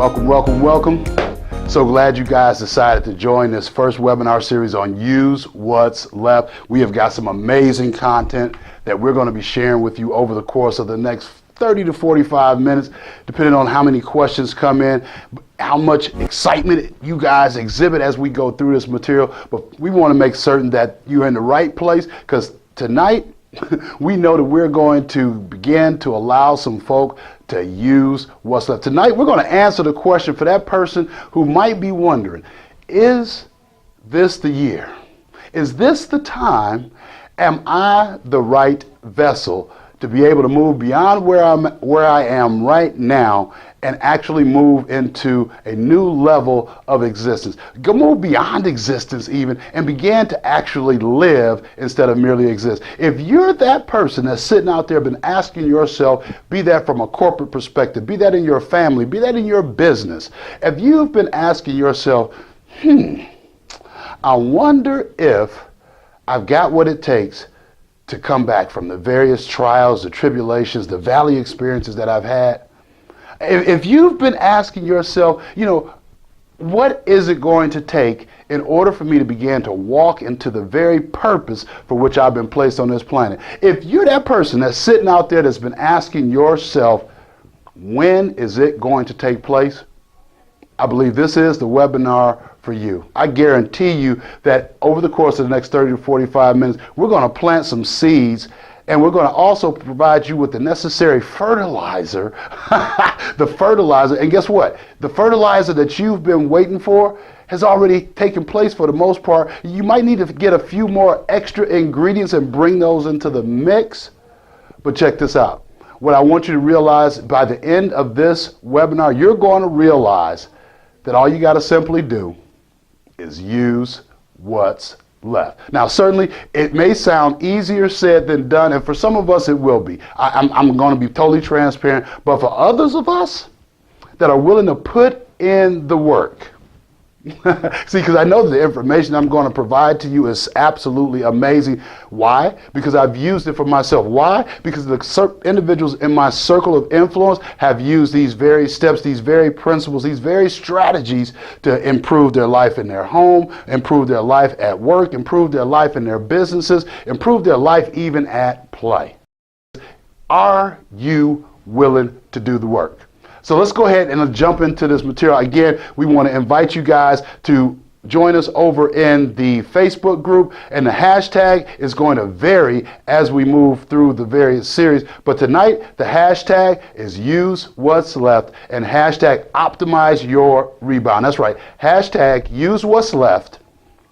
Welcome, welcome, welcome. So glad you guys decided to join this first webinar series on Use What's Left. We have got some amazing content that we're going to be sharing with you over the course of the next 30 to 45 minutes, depending on how many questions come in, how much excitement you guys exhibit as we go through this material. But we want to make certain that you're in the right place, because tonight we know that we're going to begin to allow some folk to use what's left. Tonight, we're going to answer the question for that person who might be wondering, is this the year? Is this the time? Am I the right vessel to be able to move beyond where I am right now and actually move into a new level of existence? Go move beyond existence even and begin to actually live instead of merely exist. If you're that person that's sitting out there, been asking yourself, be that from a corporate perspective, be that in your family, be that in your business, if you've been asking yourself, I wonder if I've got what it takes to come back from the various trials, the tribulations, the valley experiences that I've had. If you've been asking yourself, what is it going to take in order for me to begin to walk into the very purpose for which I've been placed on this planet? If you're that person that's sitting out there that's been asking yourself, when is it going to take place? I believe this is the webinar for you. I guarantee you that over the course of the next 30 to 45 minutes, we're going to plant some seeds, and we're going to also provide you with the necessary fertilizer, the fertilizer. And guess what? The fertilizer that you've been waiting for has already taken place for the most part. You might need to get a few more extra ingredients and bring those into the mix. But check this out. What I want you to realize by the end of this webinar, you're going to realize that all you got to simply do is use what's left. Now, certainly, it may sound easier said than done, and for some of us, it will be. I'm going to be totally transparent, but for others of us that are willing to put in the work, see, because I know that the information I'm going to provide to you is absolutely amazing. Why? Because I've used it for myself. Why? Because the individuals in my circle of influence have used these very steps, these very principles, these very strategies to improve their life in their home, improve their life at work, improve their life in their businesses, improve their life even at play. Are you willing to do the work? So let's go ahead and jump into this material. Again, we want to invite you guys to join us over in the Facebook group, and the hashtag is going to vary as we move through the various series. But tonight, the hashtag is Use What's Left and hashtag Optimize Your Rebound. That's right. Hashtag Use What's Left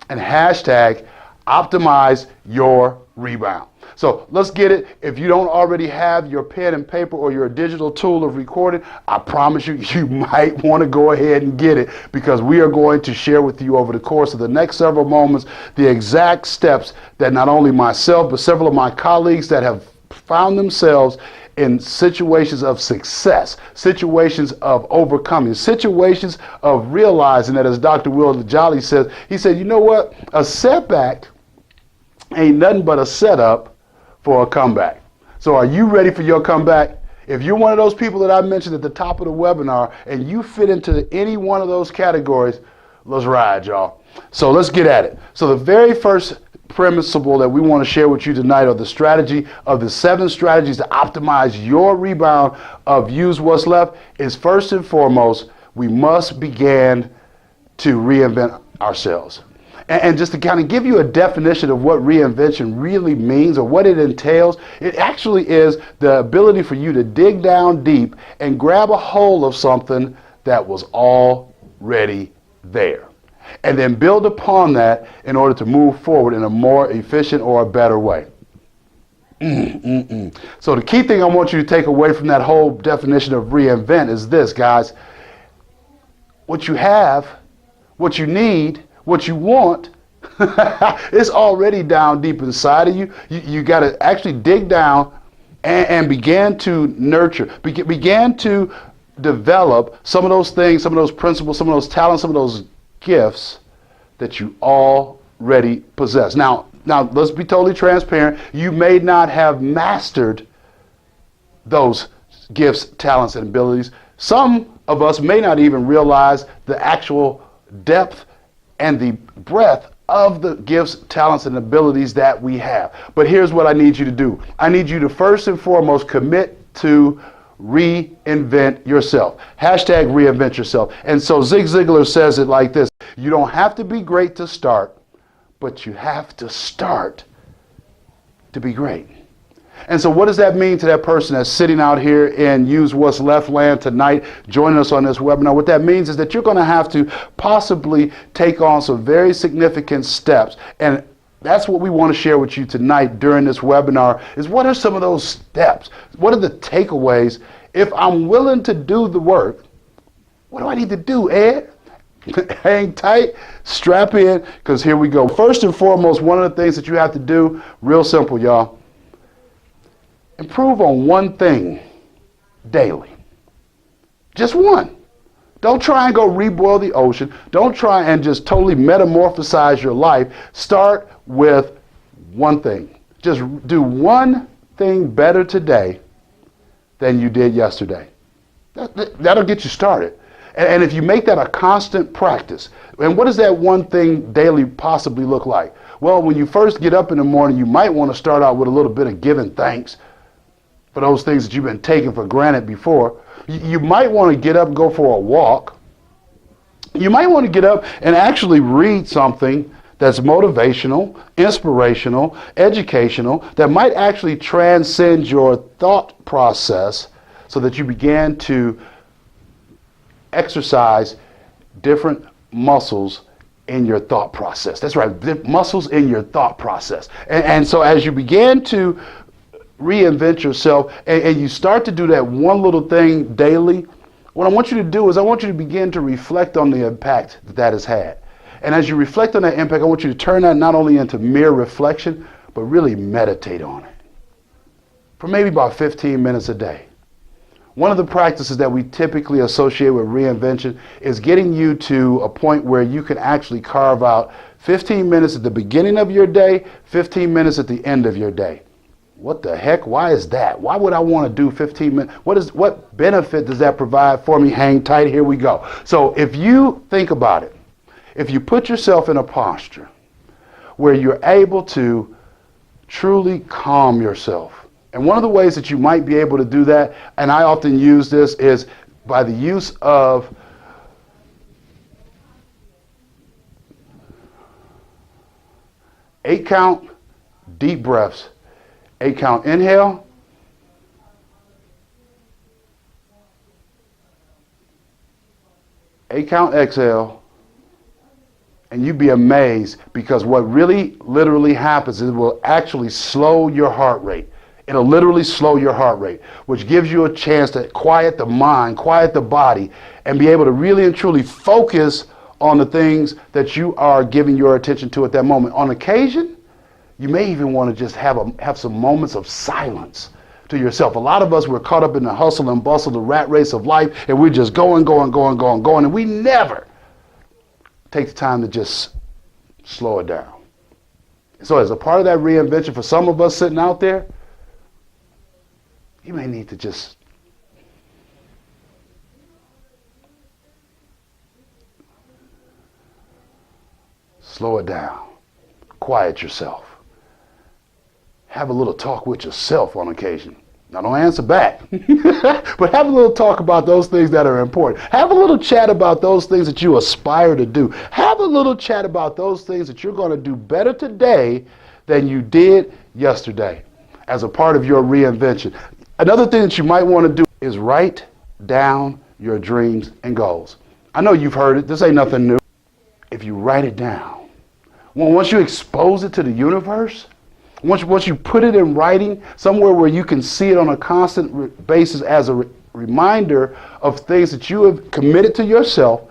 and hashtag Optimize Your Rebound. So let's get it. If you don't already have your pen and paper or your digital tool of recording, I promise you, you might want to go ahead and get it, because we are going to share with you over the course of the next several moments the exact steps that not only myself, but several of my colleagues that have found themselves in situations of success, situations of overcoming, situations of realizing that, as Dr. Will Jolly says, he said, you know what? A setback ain't nothing but a setup for a comeback. So are you ready for your comeback? If you're one of those people that I mentioned at the top of the webinar and you fit into any one of those categories, let's ride, y'all. So let's get at it. So the very first principle that we want to share with you tonight, or the strategy of the 7 strategies to optimize your rebound of Use What's Left, is first and foremost, we must begin to reinvent ourselves. And just to kind of give you a definition of what reinvention really means or what it entails, it actually is the ability for you to dig down deep and grab a hold of something that was already there, and then build upon that in order to move forward in a more efficient or a better way. So the key thing I want you to take away from that whole definition of reinvent is this, guys. What you have, what you need, what you want, it's already down deep inside of you. You got to actually dig down and begin to nurture, begin to develop some of those things, some of those principles, some of those talents, some of those gifts that you already possess. Now let's be totally transparent. You may not have mastered those gifts, talents, and abilities. Some of us may not even realize the actual depth and the breadth of the gifts, talents, and abilities that we have. But here's what I need you to do. I need you to first and foremost commit to reinvent yourself. Hashtag reinvent yourself. And so Zig Ziglar says it like this: you don't have to be great to start, but you have to start to be great. And so what does that mean to that person that's sitting out here in Use What's Left land tonight, joining us on this webinar? What that means is that you're going to have to possibly take on some very significant steps. And that's what we want to share with you tonight during this webinar, is what are some of those steps? What are the takeaways? If I'm willing to do the work, what do I need to do, Ed? Hang tight, strap in, because here we go. First and foremost, one of the things that you have to do, real simple, y'all, improve on one thing daily. Just one. Don't try and go reboil the ocean. Don't try and just totally metamorphosize your life. Start with one thing. Just do one thing better today than you did yesterday. That'll get you started. And if you make that a constant practice, and what does that one thing daily possibly look like? Well, when you first get up in the morning, you might want to start out with a little bit of giving thanks for those things that you've been taking for granted before. You might want to get up and go for a walk. You might want to get up and actually read something that's motivational, inspirational, educational, that might actually transcend your thought process so that you begin to exercise different muscles in your thought process. That's right, muscles in your thought process. And so as you begin to reinvent yourself and you start to do that one little thing daily, what I want you to do is I want you to begin to reflect on the impact that has had. And as you reflect on that impact, I want you to turn that not only into mere reflection, but really meditate on it for maybe about 15 minutes a day. One of the practices that we typically associate with reinvention is getting you to a point where you can actually carve out 15 minutes at the beginning of your day, 15 minutes at the end of your day. What the heck? Why is that? Why would I want to do 15 minutes? What benefit does that provide for me? Hang tight, here we go. So if you think about it, if you put yourself in a posture where you're able to truly calm yourself, and one of the ways that you might be able to do that, and I often use this, is by the use of eight count deep breaths. 8 count inhale, 8 count exhale, and you'd be amazed, because what really literally happens is it will actually slow your heart rate. It'll literally slow your heart rate, which gives you a chance to quiet the mind, quiet the body, and be able to really and truly focus on the things that you are giving your attention to at that moment. On occasion, you may even want to just have some moments of silence to yourself. A lot of us, we're caught up in the hustle and bustle, the rat race of life, and we're just going, and we never take the time to just slow it down. So as a part of that reinvention, for some of us sitting out there, you may need to just slow it down, quiet yourself. Have a little talk with yourself on occasion. Now, don't answer back, but have a little talk about those things that are important. Have a little chat about those things that you aspire to do. Have a little chat about those things that you're going to do better today than you did yesterday as a part of your reinvention. Another thing that you might want to do is write down your dreams and goals. I know you've heard it. This ain't nothing new. If you write it down, once you expose it to the universe, once you put it in writing somewhere where you can see it on a constant basis as a reminder of things that you have committed to yourself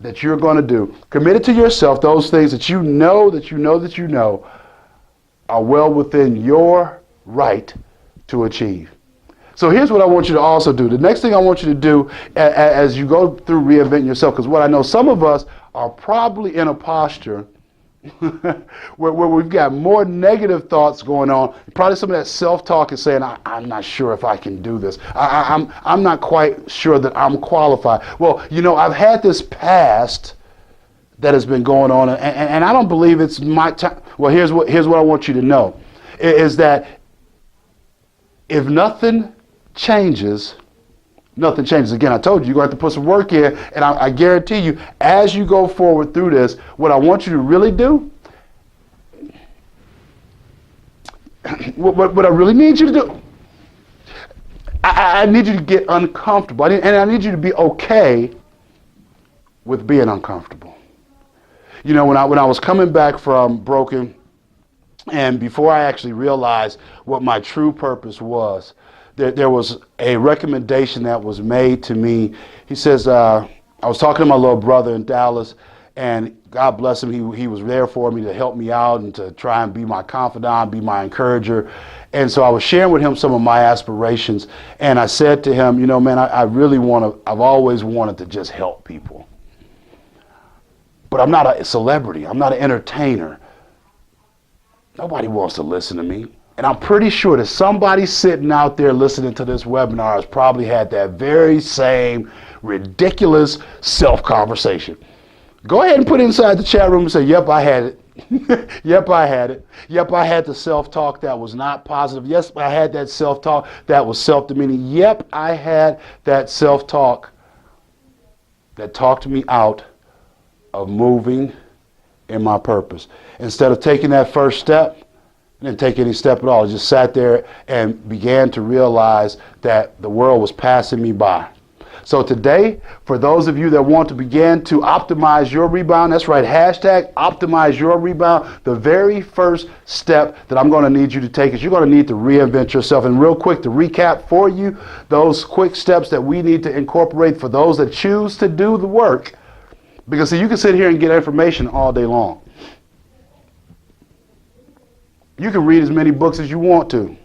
that you're going to do. Committed to yourself those things that you know are well within your right to achieve. So here's what I want you to also do. The next thing I want you to do as you go through reinventing yourself, because what I know some of us are probably in a posture where we've got more negative thoughts going on. Probably some of that self-talk is saying, I'm not sure if I can do this. I'm not quite sure that I'm qualified. Well, I've had this past that has been going on, and I don't believe it's my time. Well, here's what I want you to know, is that if nothing changes, nothing changes. Again, I told you, you're going to have to put some work in, and I guarantee you, as you go forward through this, what I want you to really do, what I really need you to do, I need you to get uncomfortable, and I need you to be okay with being uncomfortable. When I was coming back from Broken, and before I actually realized what my true purpose was, there was a recommendation that was made to me. He says, I was talking to my little brother in Dallas, and God bless him, he was there for me to help me out and to try and be my confidant, be my encourager. And so I was sharing with him some of my aspirations, and I said to him, man, I've always wanted to just help people. But I'm not a celebrity. I'm not an entertainer. Nobody wants to listen to me. And I'm pretty sure that somebody sitting out there listening to this webinar has probably had that very same ridiculous self-conversation. Go ahead and put it inside the chat room and say, yep, I had it. Yep, I had it. Yep, I had the self-talk that was not positive. Yes, I had that self-talk that was self-demeaning. Yep, I had that self-talk that talked me out of moving in my purpose. Instead of taking that first step, I didn't take any step at all. I just sat there and began to realize that the world was passing me by. So today, for those of you that want to begin to optimize your rebound, that's right, hashtag optimize your rebound, the very first step that I'm going to need you to take is you're going to need to reinvent yourself. And real quick, to recap for you, those quick steps that we need to incorporate for those that choose to do the work. Because see, you can sit here and get information all day long. You can read as many books as you want to.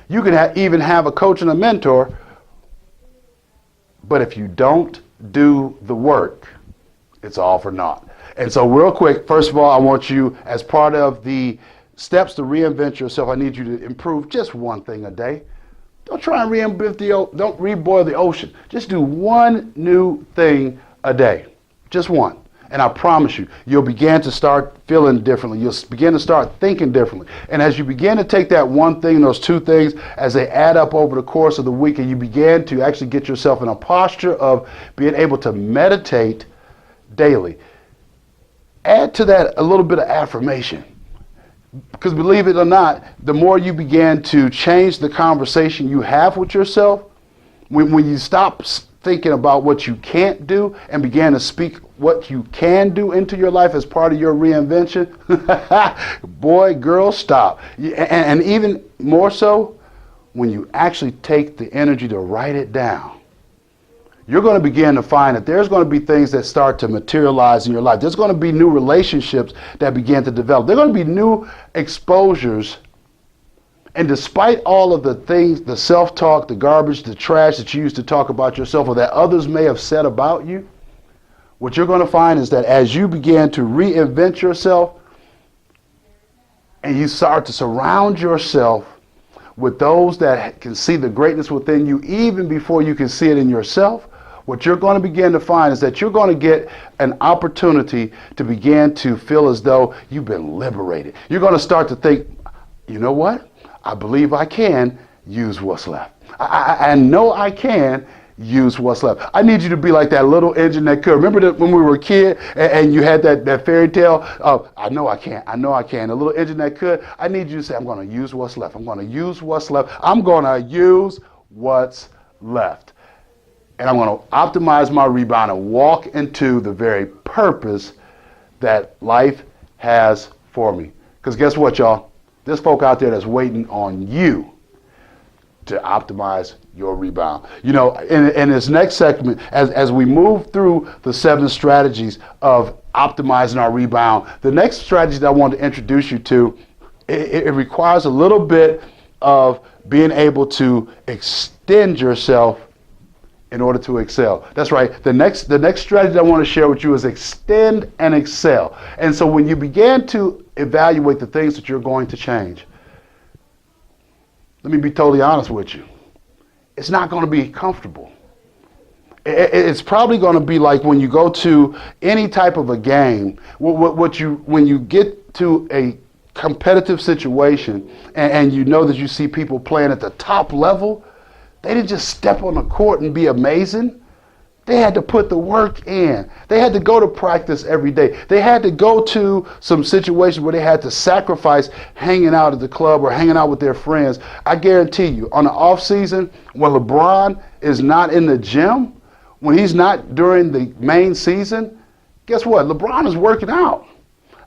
You can even have a coach and a mentor, but if you don't do the work, it's all for naught. And so real quick, first of all, I want you, as part of the steps to reinvent yourself, I need you to improve just one thing a day. Don't try and don't reboil the ocean. Just do one new thing a day. Just one. And I promise you, you'll begin to start feeling differently. You'll begin to start thinking differently. And as you begin to take that one thing, those two things, as they add up over the course of the week, and you begin to actually get yourself in a posture of being able to meditate daily, add to that a little bit of affirmation. Because believe it or not, the more you begin to change the conversation you have with yourself, when you stop thinking about what you can't do and began to speak what you can do into your life as part of your reinvention, boy, girl, stop. And even more so, when you actually take the energy to write it down, you're going to begin to find that there's going to be things that start to materialize in your life. There's going to be new relationships that begin to develop. There are going to be new exposures. And despite all of the things, the self-talk, the garbage, the trash that you used to talk about yourself or that others may have said about you, what you're going to find is that as you begin to reinvent yourself and you start to surround yourself with those that can see the greatness within you even before you can see it in yourself, what you're going to begin to find is that you're going to get an opportunity to begin to feel as though you've been liberated. You're going to start to think, you know what? I believe I can use what's left. I know I can use what's left. I need you to be like that little engine that could. Remember that when we were a kid and you had that fairy tale of, I know I can, I know I can. A little engine that could. I need you to say, I'm going to use what's left. I'm going to use what's left. I'm going to use what's left. And I'm going to optimize my rebound and walk into the very purpose that life has for me. Because guess what, y'all? There's folk out there that's waiting on you to optimize your rebound. You know, in this next segment, as we move through the 7 strategies of optimizing our rebound, the next strategy that I want to introduce you to, it requires a little bit of being able to extend yourself in order to excel. That's right. The next strategy I want to share with you is extend and excel. And so when you begin to evaluate the things that you're going to change, let me be totally honest with you. It's not going to be comfortable. It's probably going to be like when you go to any type of a game, when you get to a competitive situation and you know that you see people playing at the top level, they didn't just step on the court and be amazing. They had to put the work in. They had to go to practice every day. They had to go to some situations where they had to sacrifice hanging out at the club or hanging out with their friends. I guarantee you, on the off season, when LeBron is not in the gym, when he's not during the main season, guess what? LeBron is working out.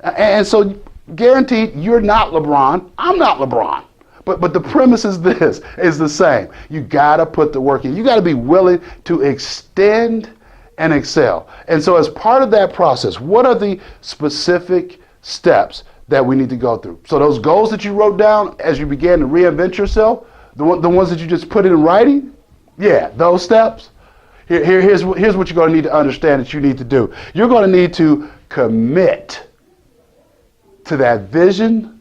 And so guaranteed, you're not LeBron. I'm not LeBron. But the premise is the same. You got to put the work in. You got to be willing to extend and excel. And so as part of that process, what are the specific steps that we need to go through? So those goals that you wrote down as you began to reinvent yourself, the ones that you just put in writing, yeah, those steps. Here's what you're going to need to understand that you need to do. You're going to need to commit to that vision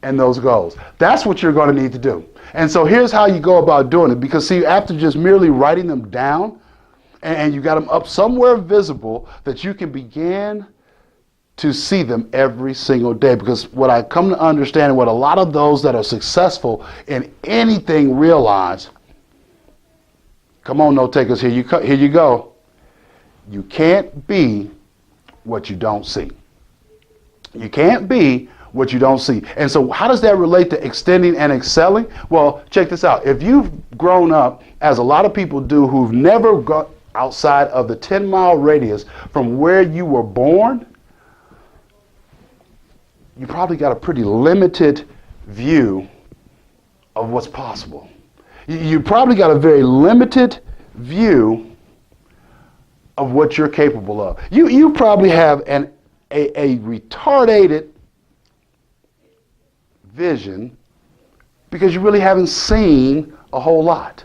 and those goals. That's what you're going to need to do. And so here's how you go about doing it. Because see, after just merely writing them down and you got them up somewhere visible that you can begin to see them every single day. Because what I come to understand and what a lot of those that are successful in anything realize, come on, note takers, here you go. You can't be what you don't see. You can't be what you don't see. And so how does that relate to extending and excelling? Well, check this out. If you've grown up, as a lot of people do, who've never got outside of the 10-mile radius from where you were born, you probably got a pretty limited view of what's possible. You probably got a very limited view of what you're capable of. You probably have a retarded vision because you really haven't seen a whole lot.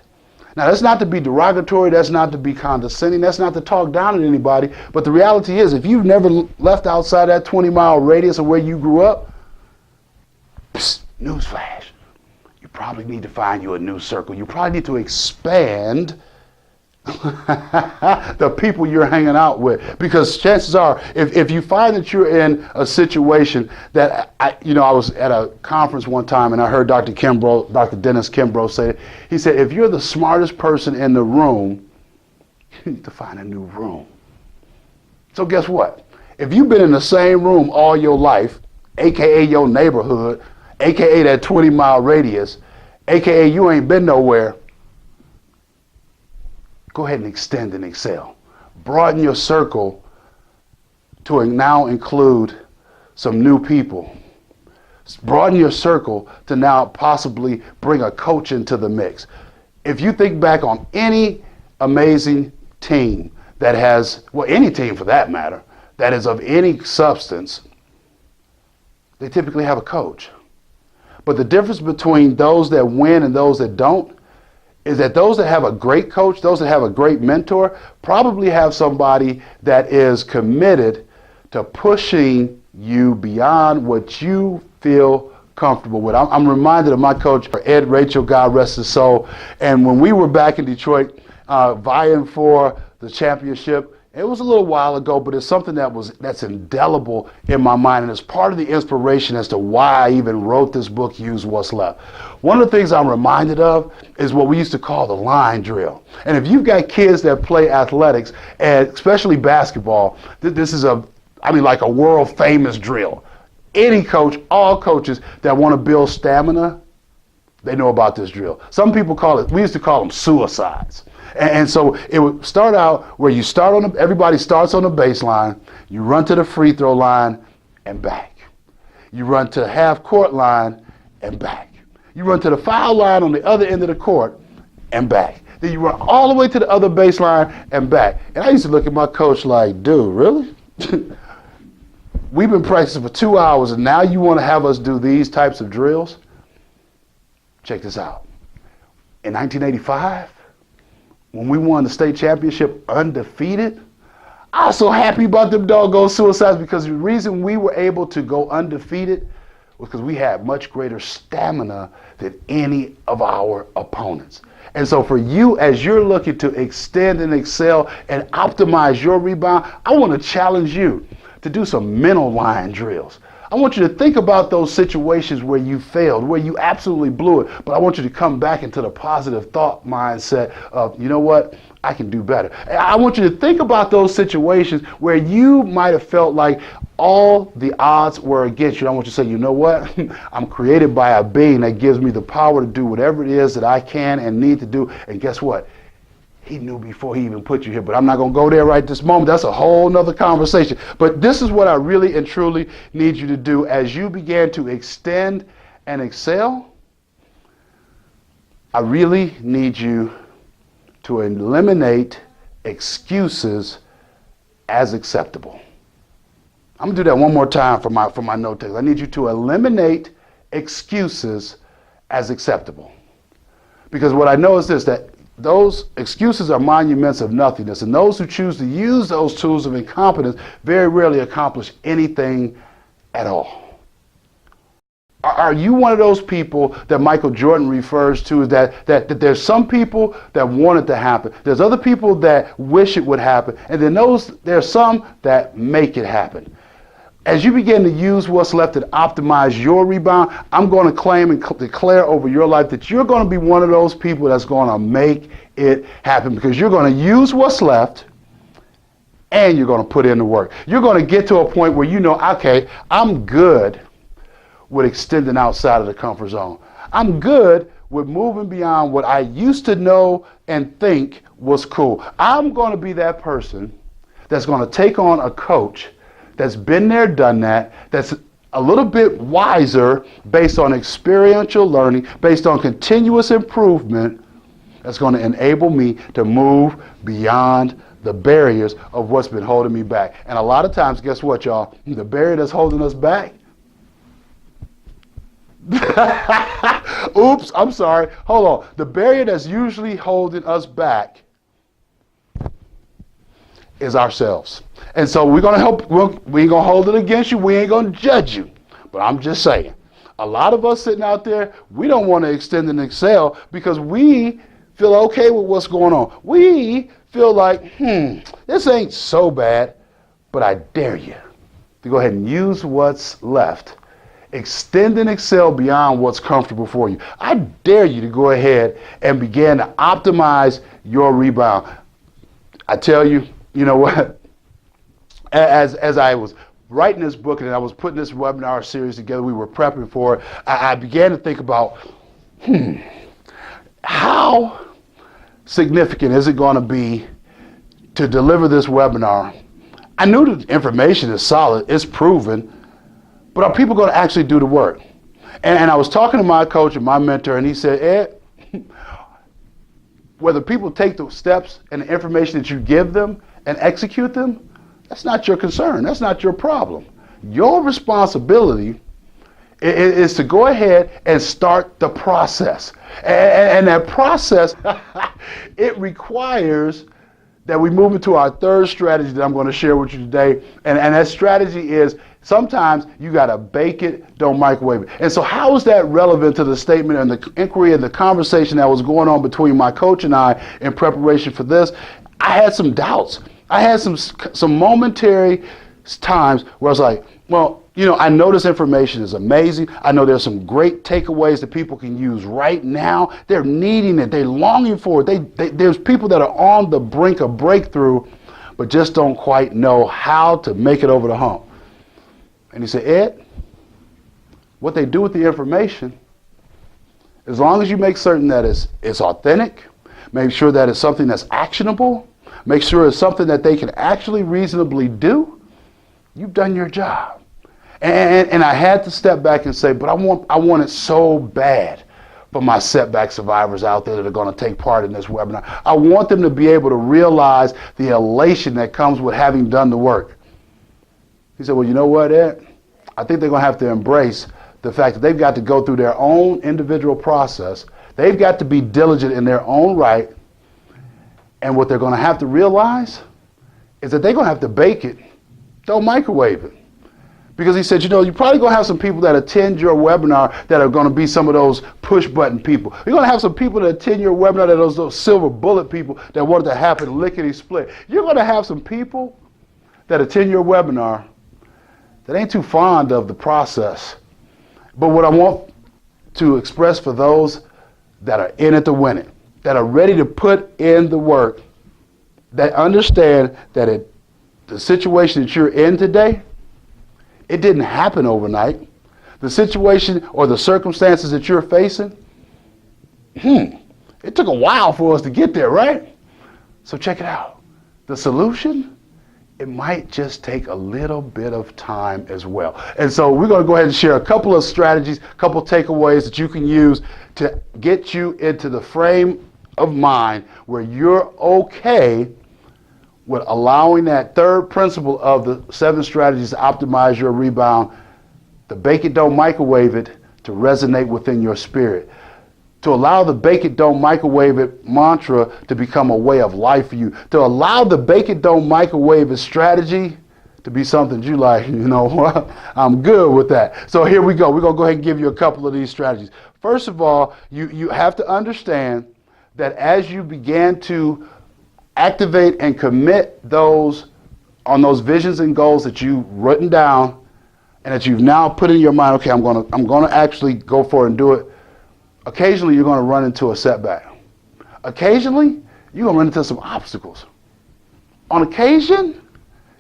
Now, that's not to be derogatory, that's not to be condescending, that's not to talk down at anybody, but the reality is if you've never left outside that 20-mile radius of where you grew up, newsflash, you probably need to find you a new circle. You probably need to expand the people you're hanging out with, because chances are if you find that you're in a situation that I was at a conference one time and I heard Dr. Dennis Kimbrough say it. He said, if you're the smartest person in the room, you need to find a new room. So guess what? If you've been in the same room all your life, aka your neighborhood, aka that 20-mile radius, aka you ain't been nowhere, go ahead and extend and excel. Broaden your circle to now include some new people. Broaden your circle to now possibly bring a coach into the mix. If you think back on any amazing team that has, well, any team for that matter, that is of any substance, they typically have a coach. But the difference between those that win and those that don't is that those that have a great coach, those that have a great mentor, probably have somebody that is committed to pushing you beyond what you feel comfortable with. I'm reminded of my coach, Ed Rachel, God rest his soul. And when we were back in Detroit vying for the championship, it was a little while ago, but it's something that's indelible in my mind, and it's part of the inspiration as to why I even wrote this book, Use What's Left. One of the things I'm reminded of is what we used to call the line drill. And if you've got kids that play athletics, and especially basketball, this is like a world famous drill. Any coach, all coaches that want to build stamina, they know about this drill. Some people we used to call them suicides. And so it would start out where you everybody starts on the baseline, you run to the free throw line and back. You run to the half court line and back. You run to the foul line on the other end of the court and back. Then you run all the way to the other baseline and back. And I used to look at my coach like, dude, really? We've been practicing for 2 hours and now you want to have us do these types of drills? Check this out. In 1985, when we won the state championship undefeated, I was so happy about them doggone suicides, because the reason we were able to go undefeated was because we had much greater stamina than any of our opponents. And so for you, as you're looking to extend and excel and optimize your rebound, I want to challenge you to do some mental line drills. I want you to think about those situations where you failed, where you absolutely blew it, but I want you to come back into the positive thought mindset of, you know what, I can do better. I want you to think about those situations where you might have felt like all the odds were against you. I want you to say, you know what, I'm created by a being that gives me the power to do whatever it is that I can and need to do. And guess what? He knew before he even put you here, but I'm not going to go there right this moment. That's a whole nother conversation. But this is what I really and truly need you to do as you begin to extend and excel. I really need you to eliminate excuses as acceptable. I'm going to do that one more time for my note takers. I need you to eliminate excuses as acceptable. Because what I know is this, that those excuses are monuments of nothingness, and those who choose to use those tools of incompetence very rarely accomplish anything at all. Are you one of those people that Michael Jordan refers to, that there's some people that want it to happen, there's other people that wish it would happen, and then there's some that make it happen? As you begin to use what's left and optimize your rebound, I'm going to claim and declare over your life that you're going to be one of those people that's going to make it happen, because you're going to use what's left and you're going to put in the work. You're going to get to a point where you know, okay, I'm good with extending outside of the comfort zone. I'm good with moving beyond what I used to know and think was cool. I'm going to be that person that's going to take on a coach that's been there, done that, that's a little bit wiser based on experiential learning, based on continuous improvement, that's going to enable me to move beyond the barriers of what's been holding me back. And a lot of times, guess what, y'all? The barrier that's holding us back, oops, I'm sorry, hold on. The barrier that's usually holding us back is ourselves. And so we're going to help, we ain't going to hold it against you, we ain't going to judge you. But I'm just saying, a lot of us sitting out there, we don't want to extend and excel because we feel okay with what's going on. We feel like, this ain't so bad, but I dare you to go ahead and use what's left. Extend and excel beyond what's comfortable for you. I dare you to go ahead and begin to optimize your rebound. I tell you, you know what? As I was writing this book and I was putting this webinar series together, we were prepping for it, I began to think about, how significant is it going to be to deliver this webinar? I knew the information is solid, it's proven, but are people going to actually do the work? And I was talking to my coach and my mentor, and he said, Ed, whether people take the steps and the information that you give them and execute them, that's not your concern. That's not your problem. Your responsibility is to go ahead and start the process. And that process, it requires that we move into our third strategy that I'm going to share with you today. And that strategy is sometimes you got to bake it, don't microwave it. And so how is that relevant to the statement and the inquiry and the conversation that was going on between my coach and I in preparation for this? I had some doubts. I had some momentary times where I was like, well, you know, I know this information is amazing. I know there's some great takeaways that people can use right now. They're needing it. They're longing for it. There's people that are on the brink of breakthrough, but just don't quite know how to make it over the hump. And he said, Ed, what they do with the information, as long as you make certain that it's authentic, make sure that it's something that's actionable, make sure it's something that they can actually reasonably do, you've done your job. And I had to step back and say, but I want it so bad for my setback survivors out there that are going to take part in this webinar. I want them to be able to realize the elation that comes with having done the work. He said, well, you know what, Ed? I think they're going to have to embrace the fact that they've got to go through their own individual process. They've got to be diligent in their own right. And what they're going to have to realize is that they're going to have to bake it, don't microwave it. Because he said, you're probably going to have some people that attend your webinar that are going to be some of those push button people. You're going to have some people that attend your webinar that are those silver bullet people that want it to happen lickety split. You're going to have some people that attend your webinar that ain't too fond of the process. But what I want to express for those that are in it to win it, that are ready to put in the work, that understand that the situation that you're in today, it didn't happen overnight. The situation or the circumstances that you're facing, it took a while for us to get there, right? So check it out. The solution, it might just take a little bit of time as well. And so we're going to go ahead and share a couple of strategies, a couple of takeaways that you can use to get you into the frame of mind where you're okay with allowing that third principle of the 7 strategies to optimize your rebound, to bake it, don't microwave it, to resonate within your spirit. To allow the bake it, don't microwave it mantra to become a way of life for you. To allow the bake it, don't microwave it strategy to be something you like, I'm good with that. So here we go. We're going to go ahead and give you a couple of these strategies. First of all, you have to understand that as you begin to activate and commit on those visions and goals that you've written down and that you've now put in your mind, okay, I'm going to actually go for it and do it. Occasionally, you're going to run into a setback. Occasionally, you're going to run into some obstacles. On occasion,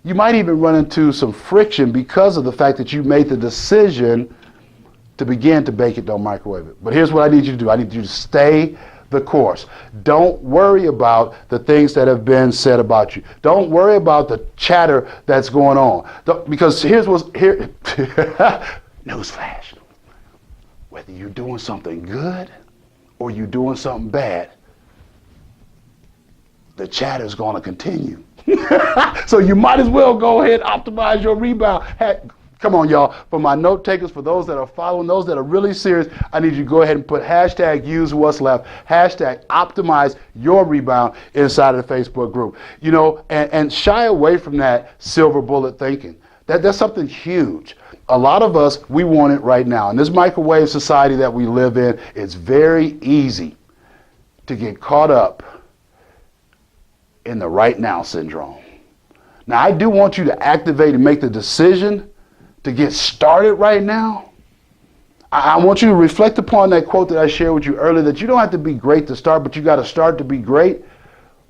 you might even run into some friction because of the fact that you made the decision to begin to bake it, don't microwave it. But here's what I need you to do. I need you to stay the course. Don't worry about the things that have been said about you. Don't worry about the chatter that's going on. Because here. Newsflash. Whether you're doing something good or you're doing something bad, the chatter is going to continue. So you might as well go ahead and optimize your rebound. Come on, y'all. For my note takers, for those that are following, those that are really serious, I need you to go ahead and put hashtag use what's left, hashtag optimize your rebound inside of the Facebook group. And shy away from that silver bullet thinking. That's something huge. A lot of us, we want it right now. In this microwave society that we live in, it's very easy to get caught up in the right now syndrome. Now, I do want you to activate and make the decision to get started right now. I want you to reflect upon that quote that I shared with you earlier, that you don't have to be great to start, but you got to start to be great.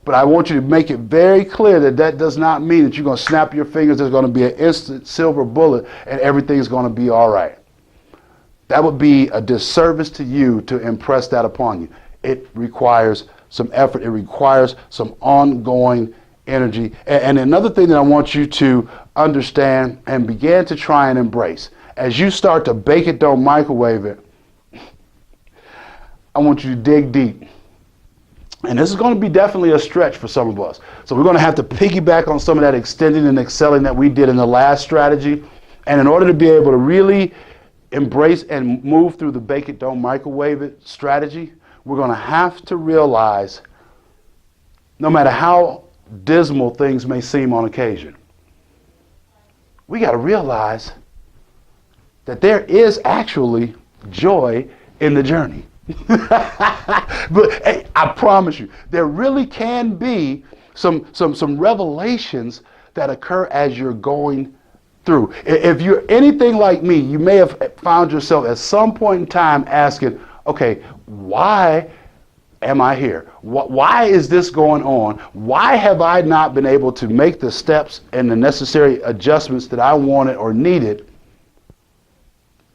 But I want you to make it very clear that that does not mean that you're going to snap your fingers, there's going to be an instant silver bullet, and everything's going to be all right. That would be a disservice to you to impress that upon you. It requires some effort. It requires some ongoing energy. And another thing that I want you to understand and begin to try and embrace, as you start to bake it, don't microwave it, I want you to dig deep. And this is going to be definitely a stretch for some of us. So we're going to have to piggyback on some of that extending and excelling that we did in the last strategy. And in order to be able to really embrace and move through the bake it, don't microwave it strategy, we're going to have to realize, no matter how dismal things may seem on occasion, we got to realize that there is actually joy in the journey. But hey, I promise you, there really can be some revelations that occur as you're going through. If you're anything like me, you may have found yourself at some point in time asking, okay, why am I here? Why is this going on? Why have I not been able to make the steps and the necessary adjustments that I wanted or needed?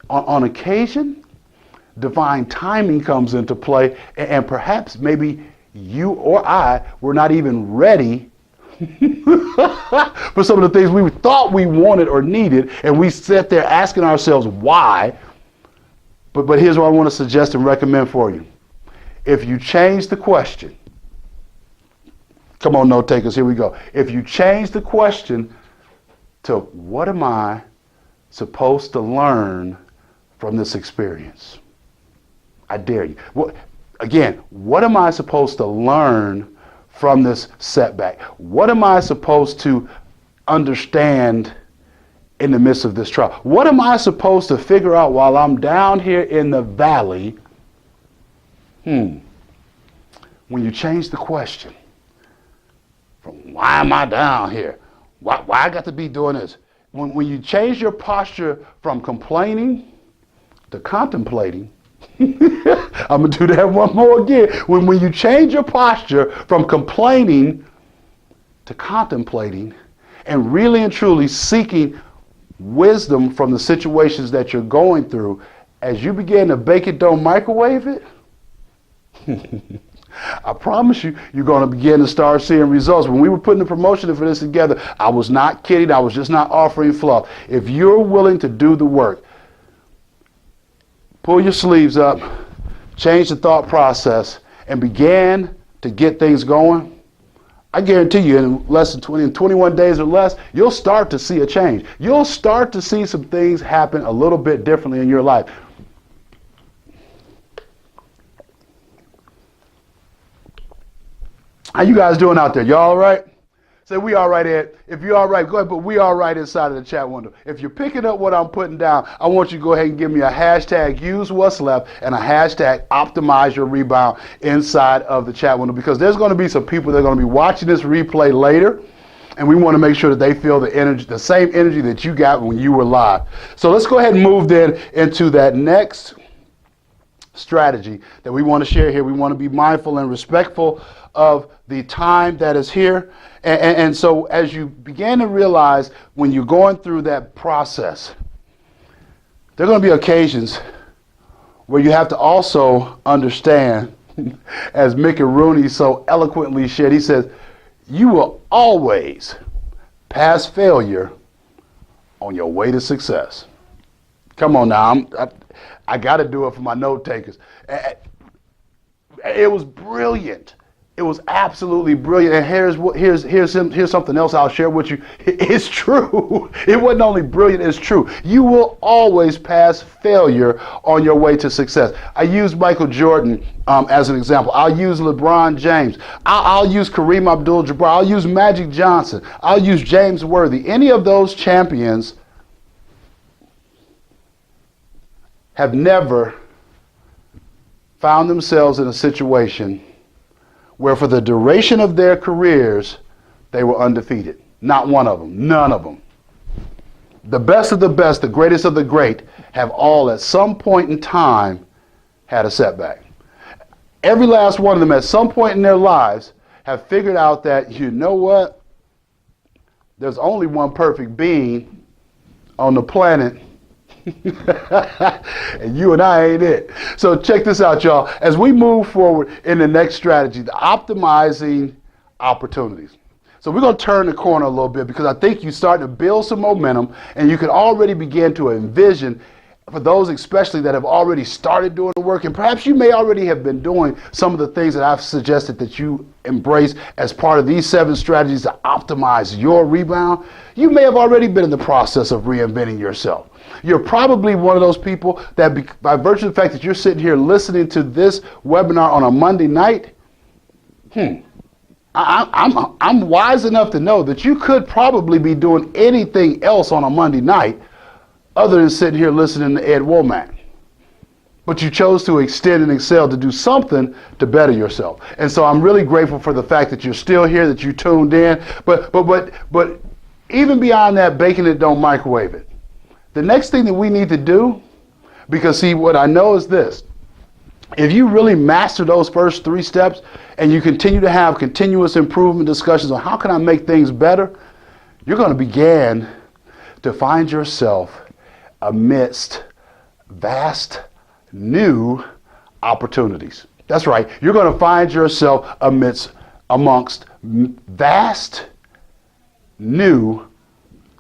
On occasion, divine timing comes into play, and perhaps maybe you or I were not even ready for some of the things we thought we wanted or needed, and we sat there asking ourselves why. But here's what I want to suggest and recommend for you. If you change the question, come on, note takers, here we go. If you change the question to what am I supposed to learn from this experience? I dare you. Again, what am I supposed to learn from this setback? What am I supposed to understand in the midst of this trial? What am I supposed to figure out while I'm down here in the valley? When you change the question from why am I down here? Why I got to be doing this? When you change your posture from complaining to contemplating, I'm going to do that one more again. When you change your posture from complaining to contemplating and really and truly seeking wisdom from the situations that you're going through, as you begin to bake it, don't microwave it, I promise you, you're going to begin to start seeing results. When we were putting the promotion for this together, I was not kidding. I was just not offering fluff. If you're willing to do the work, pull your sleeves up, change the thought process, and begin to get things going, I guarantee you in less than 21 days or less, you'll start to see a change. You'll start to see some things happen a little bit differently in your life. How you guys doing out there? Y'all all right? Say we all right, Ed. If you're all right, go ahead, but we all right inside of the chat window. If you're picking up what I'm putting down, I want you to go ahead and give me a hashtag use what's left and a hashtag optimize your rebound inside of the chat window, because there's going to be some people that are going to be watching this replay later, and we want to make sure that they feel the energy, the same energy that you got when you were live. So let's go ahead and move then into that next strategy that we want to share here. We want to be mindful and respectful of the time that is here. And so as you begin to realize when you're going through that process, there are going to be occasions where you have to also understand, as Mickey Rooney so eloquently shared, he says, you will always pass failure on your way to success. Come on now, I got to do it for my note takers. It was brilliant. It was absolutely brilliant. And here's something else I'll share with you. It's true. It wasn't only brilliant, it's true. You will always pass failure on your way to success. I use Michael Jordan as an example. I'll use LeBron James. I'll use Kareem Abdul-Jabbar. I'll use Magic Johnson. I'll use James Worthy. Any of those champions have never found themselves in a situation where for the duration of their careers, they were undefeated. Not one of them, none of them. The best of the best, the greatest of the great, have all at some point in time had a setback. Every last one of them at some point in their lives have figured out that, you know what? There's only one perfect being on the planet, and you and I ain't it. So check this out, y'all. As we move forward in the next strategy, the optimizing opportunities. So we're going to turn the corner a little bit, because I think you're starting to build some momentum, and you can already begin to envision, for those especially that have already started doing the work, and perhaps you may already have been doing some of the things that I've suggested that you embrace as part of these 7 strategies to optimize your rebound. You may have already been in the process of reinventing yourself. You're probably one of those people that by virtue of the fact that you're sitting here listening to this webinar on a Monday night, I'm wise enough to know that you could probably be doing anything else on a Monday night other than sitting here listening to Ed Womack. But you chose to extend and excel to do something to better yourself. And so I'm really grateful for the fact that you're still here, that you tuned in. But even beyond that, baking it, don't microwave it. The next thing that we need to do, because see, what I know is this: if you really master those first 3 steps and you continue to have continuous improvement discussions on how can I make things better, you're going to begin to find yourself amidst vast new opportunities. That's right. You're going to find yourself amongst vast new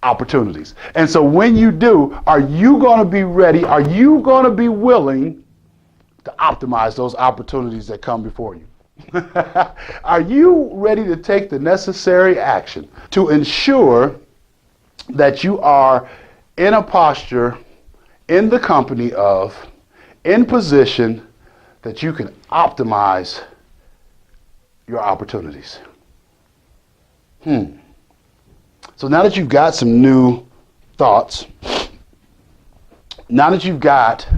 opportunities. And so when you do, are you going to be ready? Are you going to be willing to optimize those opportunities that come before you? Are you ready to take the necessary action to ensure that you are in a posture, in the company of, in position that you can optimize your opportunities. So now that you've got some new thoughts, now that you've got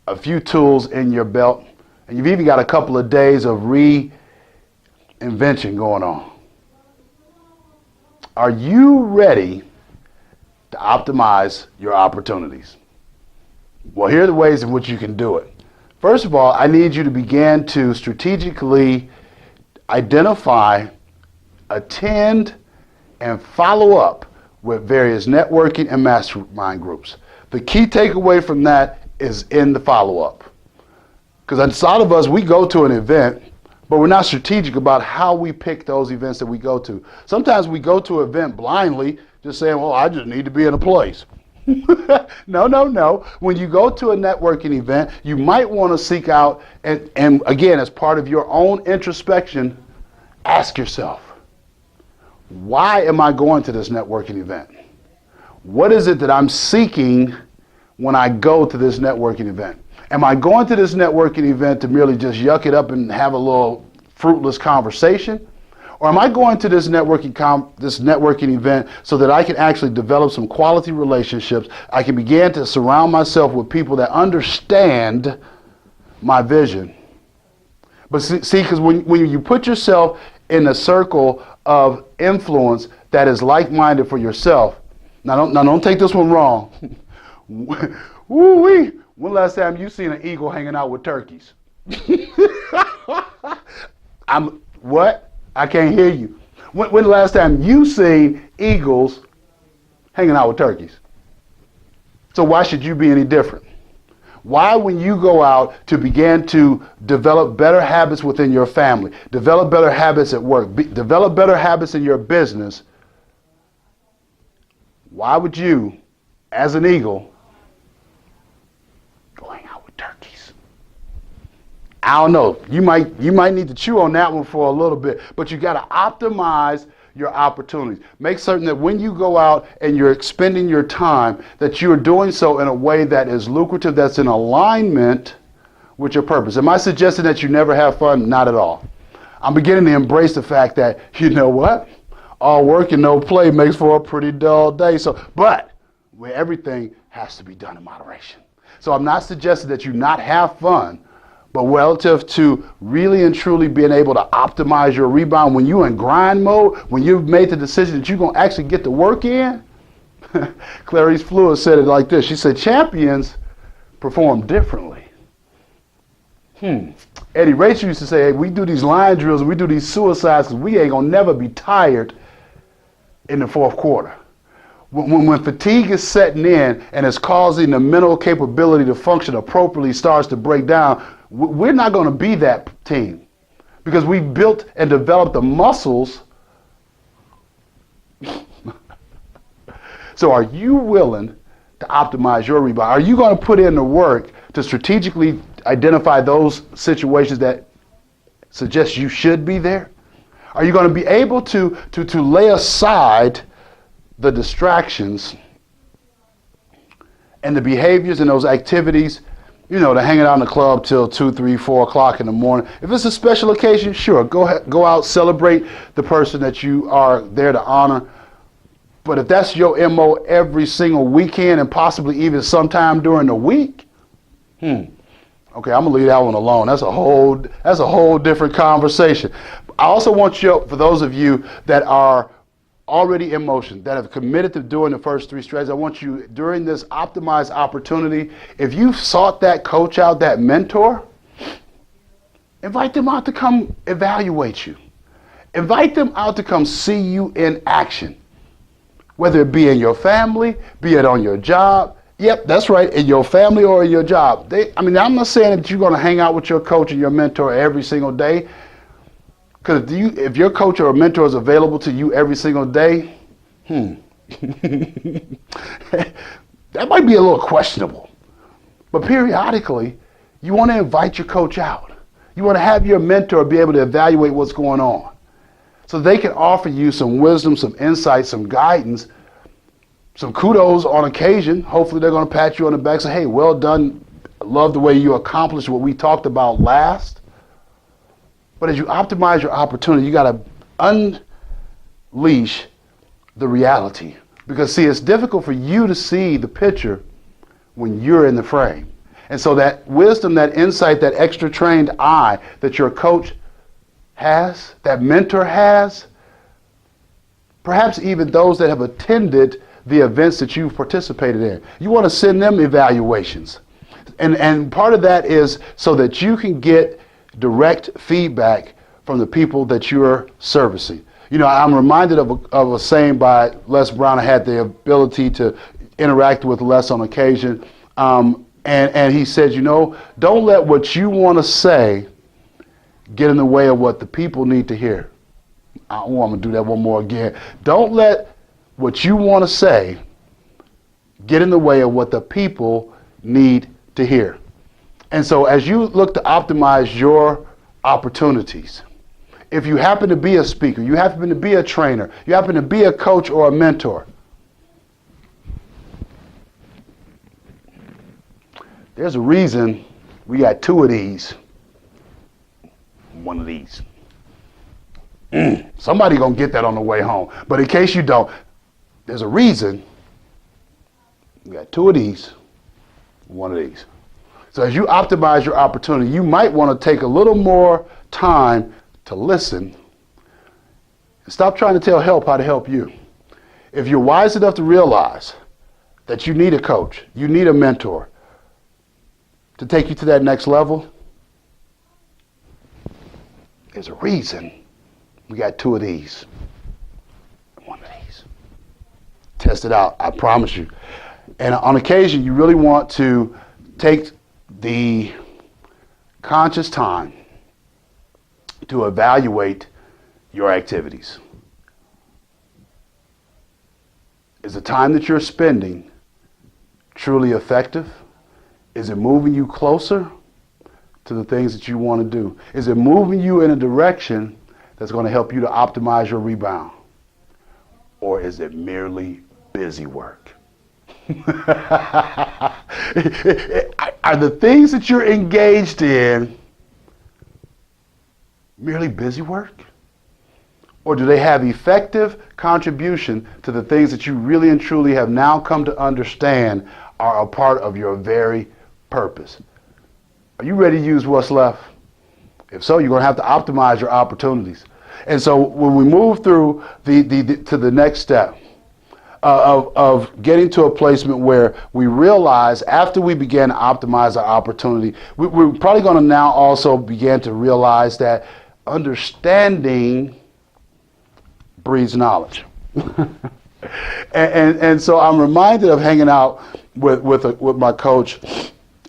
a few tools in your belt, and you've even got a couple of days of reinvention going on, are you ready to optimize your opportunities? Well, here are the ways in which you can do it. First of all, I need you to begin to strategically identify, attend, and follow up with various networking and mastermind groups. The key takeaway from that is in the follow-up. Because inside of us, we go to an event, but we're not strategic about how we pick those events that we go to. Sometimes we go to an event blindly, just saying, well, I just need to be in a place. No. When you go to a networking event, you might want to seek out, and again, as part of your own introspection, ask yourself, why am I going to this networking event? What is it that I'm seeking when I go to this networking event? Am I going to this networking event to merely just yuck it up and have a little fruitless conversation? Or am I going to this networking event so that I can actually develop some quality relationships? I can begin to surround myself with people that understand my vision. But see, because when you put yourself in a circle of influence that is like-minded for yourself, now don't take this one wrong. Woo-wee. When last time you seen an eagle hanging out with turkeys? What? I can't hear you. When the last time you seen eagles hanging out with turkeys? So why should you be any different? Why, when you go out to begin to develop better habits within your family, develop better habits at work, develop better habits in your business, why would you, as an eagle, go hang out with turkeys? I don't know. You might need to chew on that one for a little bit, but you got to optimize your opportunities. Make certain that when you go out and you're expending your time, that you're doing so in a way that is lucrative, that's in alignment with your purpose. Am I suggesting that you never have fun? Not at all. I'm beginning to embrace the fact that, you know what? All work and no play makes for a pretty dull day. But where everything has to be done in moderation. So I'm not suggesting that you not have fun, but relative to really and truly being able to optimize your rebound, when you're in grind mode, when you've made the decision that you're going to actually get the work in, Clarice Fluid said it like this. She said, champions perform differently. Eddie Rachel used to say, hey, we do these line drills and we do these suicides because we ain't going to never be tired in the fourth quarter. When fatigue is setting in and it's causing the mental capability to function appropriately starts to break down, we're not going to be that team because we've built and developed the muscles. So are you willing to optimize your rebound? Are you going to put in the work to strategically identify those situations that suggest you should be there? Are you going to be able to lay aside the distractions and the behaviors and those activities, you know, to hanging out in the club till 2, 3, 4 o'clock in the morning? If it's a special occasion, sure, go out, celebrate the person that you are there to honor. But if that's your MO every single weekend and possibly even sometime during the week, okay, I'm gonna leave that one alone. That's a whole different conversation. I also want you, for those of you that are already in motion, that have committed to doing the first 3 strategies, I want you, during this optimized opportunity, if you've sought that coach out, that mentor, invite them out to come evaluate you. Invite them out to come see you in action, whether it be in your family, be it on your job. Yep, that's right, in your family or in your job. I'm not saying that you're going to hang out with your coach and your mentor every single day, because if your coach or mentor is available to you every single day, that might be a little questionable. But periodically, you want to invite your coach out. You want to have your mentor be able to evaluate what's going on, so they can offer you some wisdom, some insight, some guidance, some kudos on occasion. Hopefully they're going to pat you on the back and say, hey, well done. Love the way you accomplished what we talked about last. But as you optimize your opportunity, you got to unleash the reality. Because, see, it's difficult for you to see the picture when you're in the frame. And so that wisdom, that insight, that extra trained eye that your coach has, that mentor has, perhaps even those that have attended the events that you've participated in, you want to send them evaluations. And part of that is so that you can get direct feedback from the people that you're servicing. You know, I'm reminded of a saying by Les Brown. I had the ability to interact with Les on occasion. And he said, you know, don't let what you want to say get in the way of what the people need to hear. I'm going to do that one more again. Don't let what you want to say get in the way of what the people need to hear. And so as you look to optimize your opportunities, if you happen to be a speaker, you happen to be a trainer, you happen to be a coach or a mentor, there's a reason we got two of these, one of these. Somebody gonna get that on the way home. But in case you don't, there's a reason we got two of these, one of these. So as you optimize your opportunity, you might want to take a little more time to listen and stop trying to tell help how to help you. If you're wise enough to realize that you need a coach, you need a mentor to take you to that next level, there's a reason we got two of these, one of these. Test it out, I promise you. And on occasion, you really want to take the conscious time to evaluate your activities. Is the time that you're spending truly effective? Is it moving you closer to the things that you want to do? Is it moving you in a direction that's going to help you to optimize your rebound? Or is it merely busy work? Are the things that you're engaged in merely busy work? Or do they have effective contribution to the things that you really and truly have now come to understand are a part of your very purpose? Are you ready to use what's left? If so, you're going to have to optimize your opportunities. And so when we move through to the next step of getting to a placement where we realize after we begin to optimize our opportunity, we're probably going to now also begin to realize that understanding breeds knowledge. and so I'm reminded of hanging out with my coach,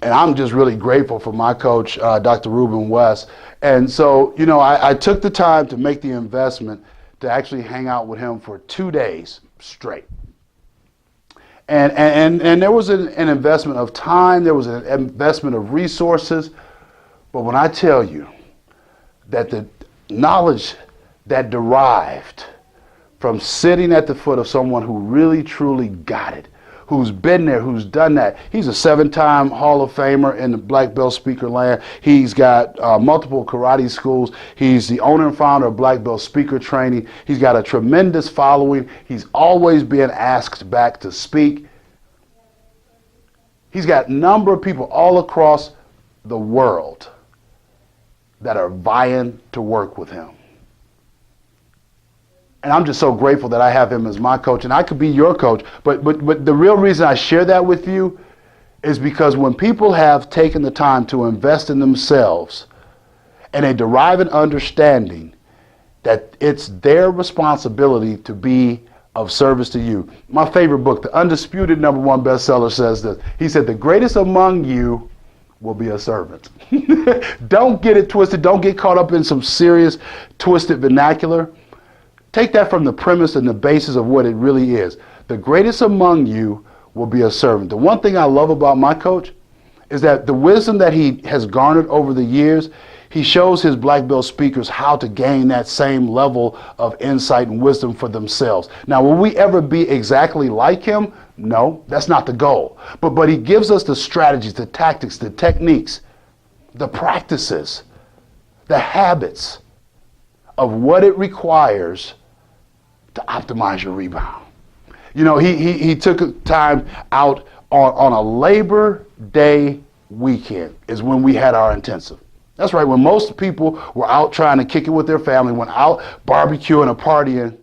and I'm just really grateful for my coach, Dr. Reuben West. And so, you know, I took the time to make the investment to actually hang out with him for 2 days straight. And there was an investment of time, there was an investment of resources. But when I tell you that the knowledge that derived from sitting at the foot of someone who really truly got it, who's been there, who's done that. He's a 7-time Hall of Famer in the black belt speaker land. He's got multiple karate schools. He's the owner and founder of Black Belt Speaker Training. He's got a tremendous following. He's always being asked back to speak. He's got a number of people all across the world that are vying to work with him. And I'm just so grateful that I have him as my coach, and I could be your coach. But the real reason I share that with you is because when people have taken the time to invest in themselves and they derive an understanding that it's their responsibility to be of service to you. My favorite book, the undisputed #1 bestseller, says this. He said, the greatest among you will be a servant. Don't get it twisted. Don't get caught up in some serious twisted vernacular. Take that from the premise and the basis of what it really is. The greatest among you will be a servant. The one thing I love about my coach is that the wisdom that he has garnered over the years, he shows his black belt speakers how to gain that same level of insight and wisdom for themselves. Now, will we ever be exactly like him? No, that's not the goal. But he gives us the strategies, the tactics, the techniques, the practices the habits of what it requires to optimize your rebound. You know, he took time out on a Labor Day weekend is when we had our intensive. That's right, when most people were out trying to kick it with their family, went out barbecuing or partying, he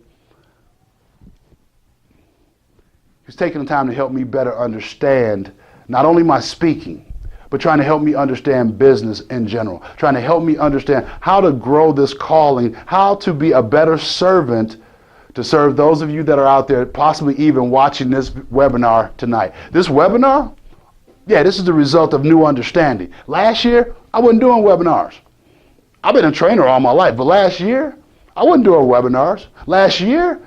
was taking the time to help me better understand not only my speaking, but trying to help me understand business in general, trying to help me understand how to grow this calling, how to be a better servant to serve those of you that are out there, possibly even watching this webinar tonight. This webinar, yeah, this is the result of new understanding. Last year, I wasn't doing webinars. I've been a trainer all my life, but last year, I wasn't doing webinars. Last year,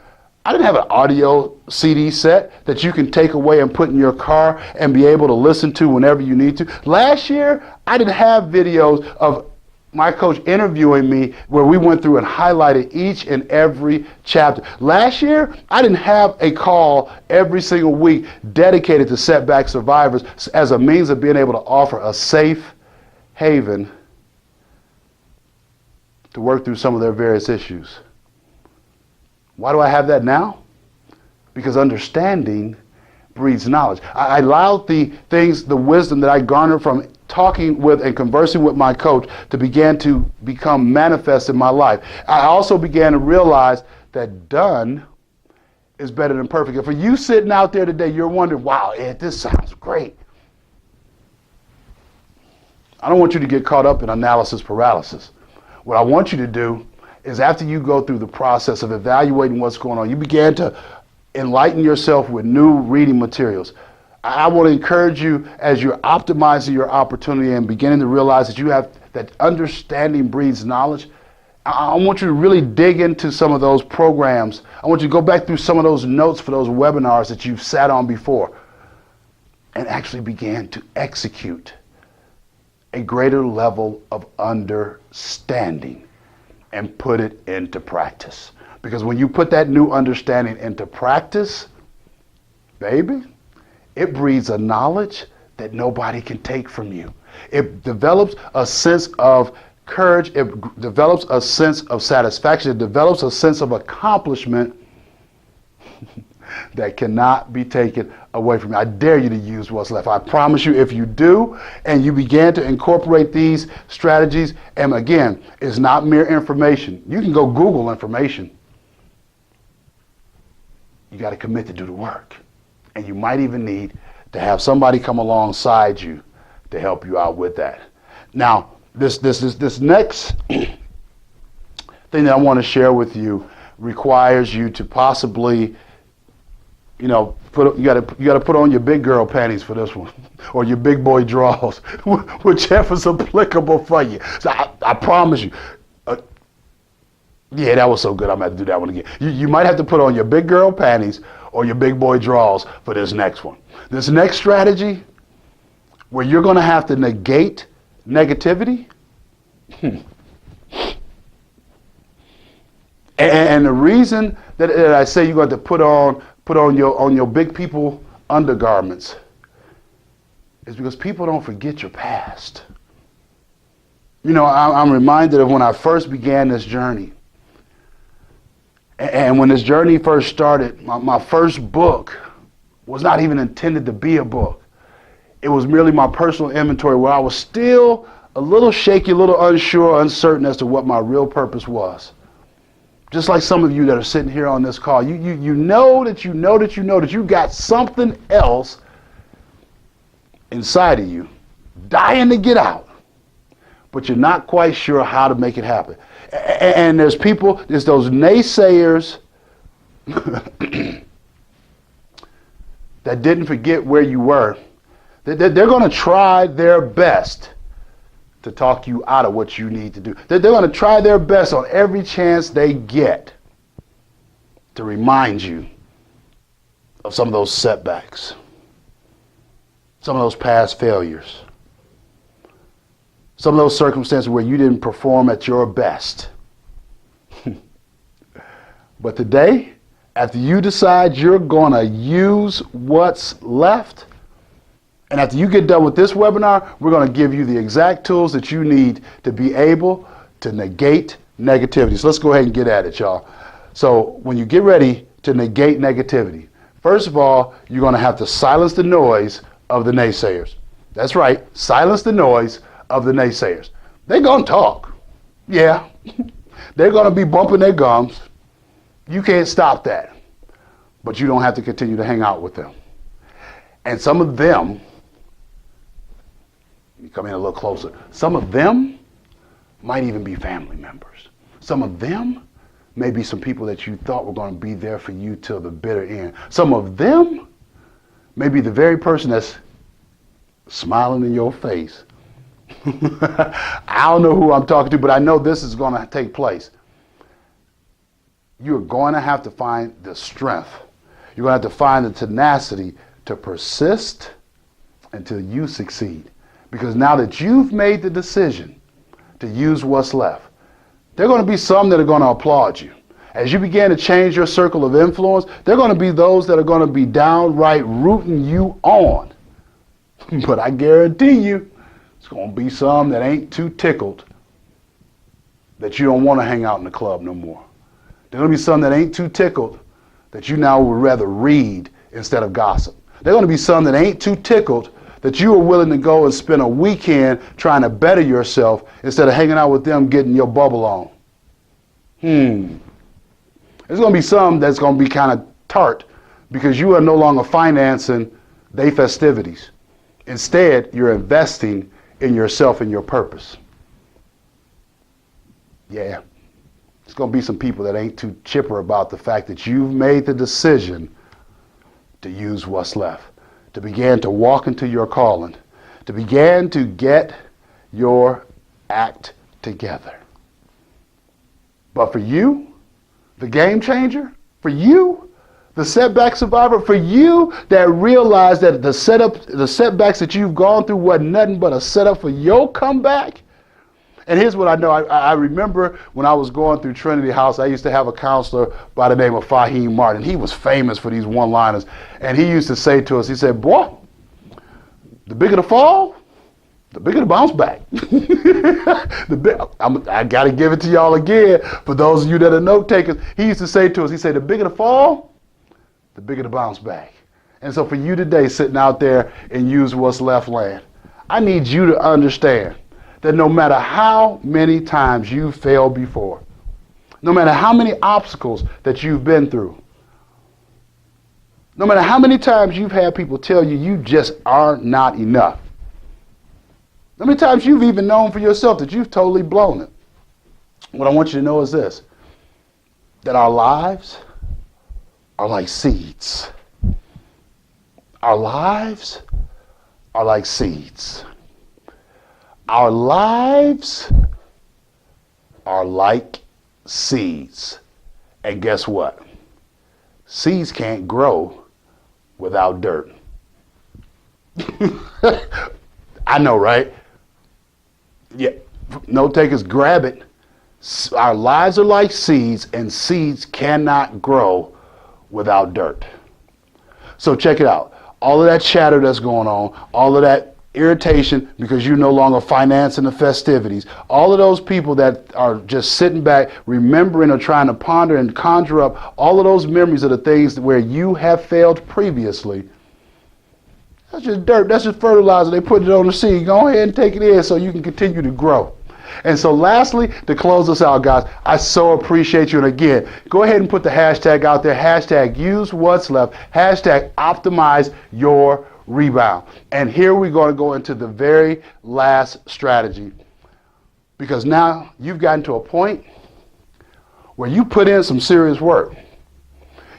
I didn't have an audio CD set that you can take away and put in your car and be able to listen to whenever you need to. Last year, I didn't have videos of my coach interviewing me where we went through and highlighted each and every chapter. Last year, I didn't have a call every single week dedicated to setback survivors as a means of being able to offer a safe haven to work through some of their various issues. Why do I have that now? Because understanding breeds knowledge. I allowed the wisdom that I garnered from talking with and conversing with my coach to begin to become manifest in my life. I also began to realize that done is better than perfect. And for you sitting out there today, you're wondering, wow, Ed, this sounds great. I don't want you to get caught up in analysis paralysis. What I want you to do is after you go through the process of evaluating what's going on, you began to enlighten yourself with new reading materials. I want to encourage you as you're optimizing your opportunity and beginning to realize that you have that understanding breeds knowledge. I want you to really dig into some of those programs. I want you to go back through some of those notes for those webinars that you've sat on before and actually begin to execute a greater level of understanding and put it into practice. Because when you put that new understanding into practice, baby, it breeds a knowledge that nobody can take from you. It develops a sense of courage. It develops a sense of satisfaction. It develops a sense of accomplishment that cannot be taken away from you. I dare you to use what's left. I promise you, if you do and you begin to incorporate these strategies, and again, it's not mere information. You can go Google information. You got to commit to do the work. And you might even need to have somebody come alongside you to help you out with that. Now, this next thing that I want to share with you requires you to possibly, you know, you got to put on your big girl panties for this one, or your big boy drawers, whichever's applicable for you. So I promise you. Yeah, that was so good. I'm going to have to do that one again. You might have to put on your big girl panties or your big boy drawers for this next one. This next strategy, where you're going to have to negate negativity. And the reason that I say you're going to put on your big people undergarments is because people don't forget your past. You know, I'm reminded of when I first began this journey. And when this journey first started, my first book was not even intended to be a book. It was merely my personal inventory where I was still a little shaky, a little unsure, uncertain as to what my real purpose was. Just like some of you that are sitting here on this call, you know that you got something else inside of you, dying to get out, but you're not quite sure how to make it happen. And there's those naysayers that didn't forget where you were. They're going to try their best to talk you out of what you need to do. They're going to try their best on every chance they get to remind you of some of those setbacks, some of those past failures, some of those circumstances where you didn't perform at your best. But today, after you decide you're going to use what's left, and after you get done with this webinar, we're going to give you the exact tools that you need to be able to negate negativity. So let's go ahead and get at it, y'all. So when you get ready to negate negativity, first of all, you're going to have to silence the noise of the naysayers. That's right. Silence the noise of the naysayers. They're going to talk. Yeah. They're going to be bumping their gums. You can't stop that. But you don't have to continue to hang out with them. And some of them, you come in a little closer, some of them might even be family members. Some of them may be some people that you thought were going to be there for you till the bitter end. Some of them may be the very person that's smiling in your face. I don't know who I'm talking to, but I know this is going to take place. You're going to have to find the strength. You're going to have to find the tenacity to persist until you succeed. Because now that you've made the decision to use what's left, there are going to be some that are going to applaud you. As you begin to change your circle of influence, there are going to be those that are going to be downright rooting you on. But I guarantee you, it's going to be some that ain't too tickled that you don't want to hang out in the club no more. There are going to be some that ain't too tickled that you now would rather read instead of gossip. There are going to be some that ain't too tickled that you are willing to go and spend a weekend trying to better yourself instead of hanging out with them getting your bubble on. There's going to be some that's going to be kind of tart because you are no longer financing their festivities. Instead, you're investing in yourself and your purpose. Yeah. There's going to be some people that ain't too chipper about the fact that you've made the decision to use what's left, to begin to walk into your calling, to begin to get your act together. But for you, the game changer, for you, the setback survivor, for you that realized that the setbacks that you've gone through wasn't nothing but a setup for your comeback. And here's what I know. I remember when I was going through Trinity House, I used to have a counselor by the name of Fahim Martin. He was famous for these one-liners. And he used to say to us, he said, boy, the bigger the fall, the bigger the bounce back. I got to give it to y'all again. For those of you that are note takers, he used to say to us, he said, the bigger the fall, the bigger the bounce back. And so for you today, sitting out there and use what's left land, I need you to understand that no matter how many times you failed before, no matter how many obstacles that you've been through, no matter how many times you've had people tell you you just are not enough, how many times you've even known for yourself that you've totally blown it, what I want you to know is this, that our lives are like seeds. Our lives are like seeds. Our lives are like seeds. And guess what? Seeds can't grow without dirt. I know, right? Yeah, note takers, grab it. Our lives are like seeds, and seeds cannot grow without dirt. So check it out. All of that chatter that's going on, all of that irritation because you're no longer financing the festivities, all of those people that are just sitting back, remembering or trying to ponder and conjure up all of those memories of the things where you have failed previously, that's just dirt. That's just fertilizer. They put it on the seed. Go ahead and take it in so you can continue to grow. And so lastly, to close us out, guys, I so appreciate you. And again, go ahead and put the hashtag out there. Hashtag use what's left. Hashtag optimize your rebound. And here we're going to go into the very last strategy. Because now you've gotten to a point where you put in some serious work.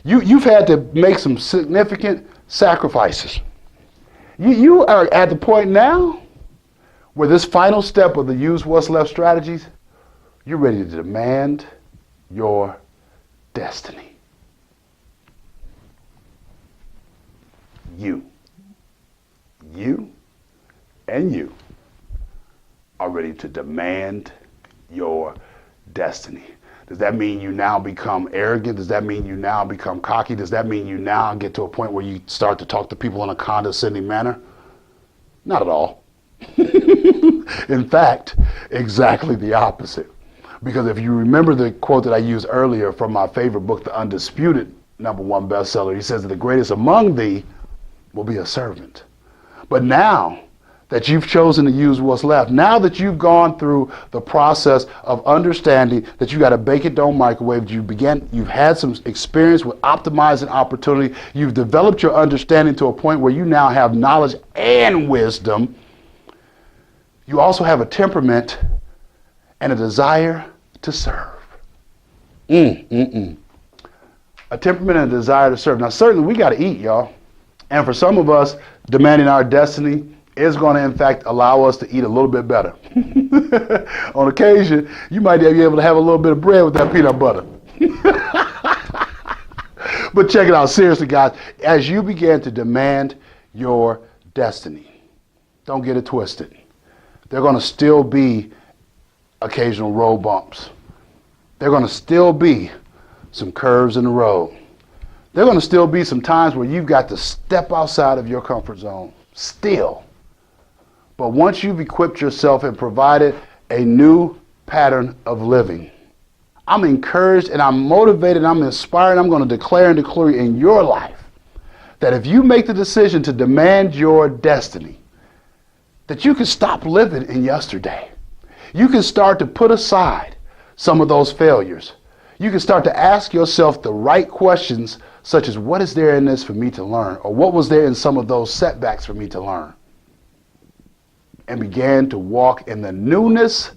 You've had to make some significant sacrifices. You are at the point now where this final step of the use what's left strategies, you're ready to demand your destiny. You and you are ready to demand your destiny. Does that mean you now become arrogant? Does that mean you now become cocky? Does that mean you now get to a point where you start to talk to people in a condescending manner? Not at all. In fact, exactly the opposite. Because if you remember the quote that I used earlier from my favorite book, The Undisputed #1 bestseller, he says that the greatest among thee will be a servant. But now that you've chosen to use what's left, now that you've gone through the process of understanding that you got to bake it, don't microwave, you've had some experience with optimizing opportunity, you've developed your understanding to a point where you now have knowledge and wisdom, you also have a temperament and a desire to serve. A temperament and a desire to serve. Now, certainly we got to eat, y'all. And for some of us, demanding our destiny is going to, in fact, allow us to eat a little bit better. On occasion, you might be able to have a little bit of bread with that peanut butter. But check it out, seriously, guys. As you begin to demand your destiny, don't get it twisted. There are going to still be occasional road bumps. There are going to still be some curves in the road. There are going to still be some times where you've got to step outside of your comfort zone. Still. But once you've equipped yourself and provided a new pattern of living, I'm encouraged and I'm motivated, I'm inspired, I'm going to declare and declare in your life that if you make the decision to demand your destiny, that you can stop living in yesterday. You can start to put aside some of those failures. You can start to ask yourself the right questions, such as what is there in this for me to learn? Or what was there in some of those setbacks for me to learn? And began to walk in the newness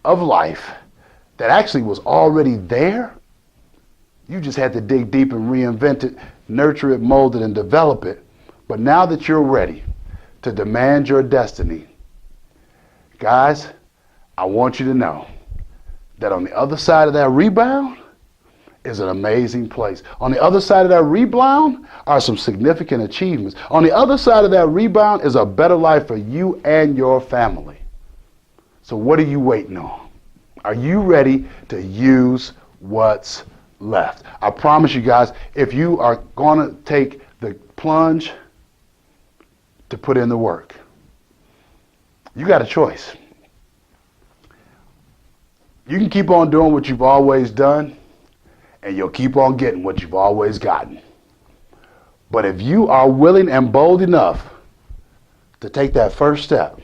of life that actually was already there. You just had to dig deep and reinvent it, nurture it, mold it, and develop it. But now that you're ready to demand your destiny, guys, I want you to know that on the other side of that rebound is an amazing place. On the other side of that rebound are some significant achievements. On the other side of that rebound is a better life for you and your family. So what are you waiting on? Are you ready to use what's left? I promise you guys, if you are going to take the plunge to put in the work, you got a choice. You can keep on doing what you've always done, and you'll keep on getting what you've always gotten. But if you are willing and bold enough to take that first step,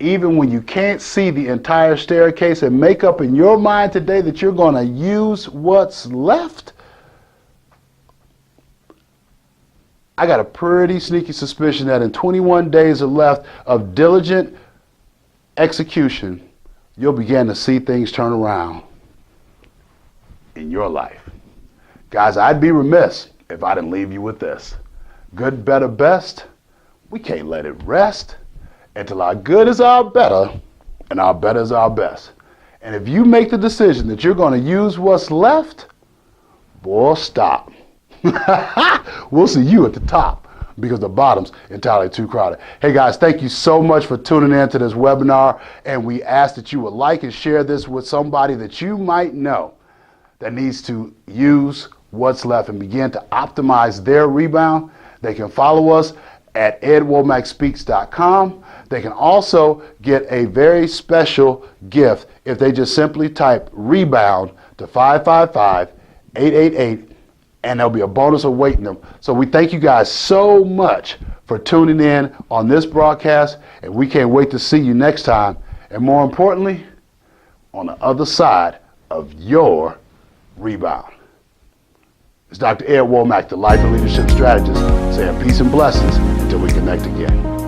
even when you can't see the entire staircase, and make up in your mind today that you're going to use what's left, I got a pretty sneaky suspicion that in 21 days are left of diligent execution, you'll begin to see things turn around in your life. Guys, I'd be remiss if I didn't leave you with this. Good, better, best. We can't let it rest until our good is our better and our better is our best. And if you make the decision that you're going to use what's left, boy, stop. We'll see you at the top because the bottom's entirely too crowded. Hey guys, thank you so much for tuning in to this webinar, and we ask that you would like and share this with somebody that you might know that needs to use what's left and begin to optimize their rebound. They can follow us at edwomackspeaks.com. They can also get a very special gift if they just simply type rebound to 555-888, and there'll be a bonus awaiting them. So we thank you guys so much for tuning in on this broadcast, and we can't wait to see you next time. And more importantly, on the other side of your rebound. It's Dr. Ed Womack, the Life and Leadership Strategist, saying peace and blessings until we connect again.